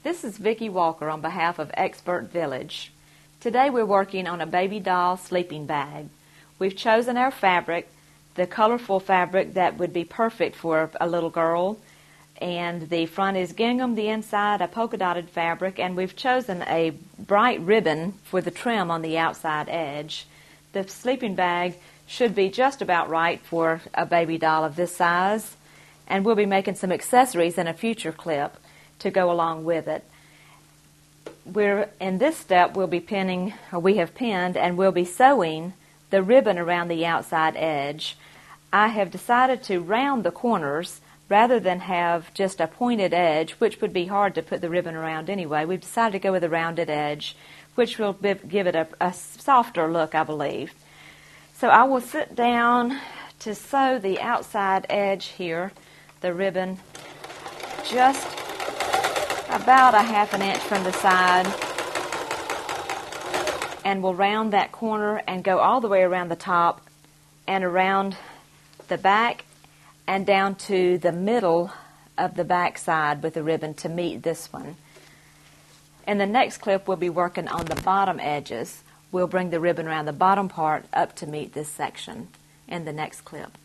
This is Vicki Walker on behalf of ExpertVillage. Today we're working on a baby doll sleeping bag. We've chosen our fabric, the colorful fabric that would be perfect for a little girl. And the front is gingham, the inside a polka dotted fabric, and we've chosen a bright ribbon for the trim on the outside edge. The sleeping bag should be just about right for a baby doll of this size, and we'll be making some accessories in a future clip to go along with it. In this step we have pinned and we'll be sewing the ribbon around the outside edge. I have decided to round the corners rather than have just a pointed edge, which would be hard to put the ribbon around anyway. We've decided to go with a rounded edge, which will give it a softer look, I believe. So I will sit down to sew the outside edge here, the ribbon, just about a ½ inch from the side, and we'll round that corner and go all the way around the top and around the back and down to the middle of the back side with the ribbon to meet this one. In the next clip we'll be working on the bottom edges. We'll bring the ribbon around the bottom part up to meet this section in the next clip.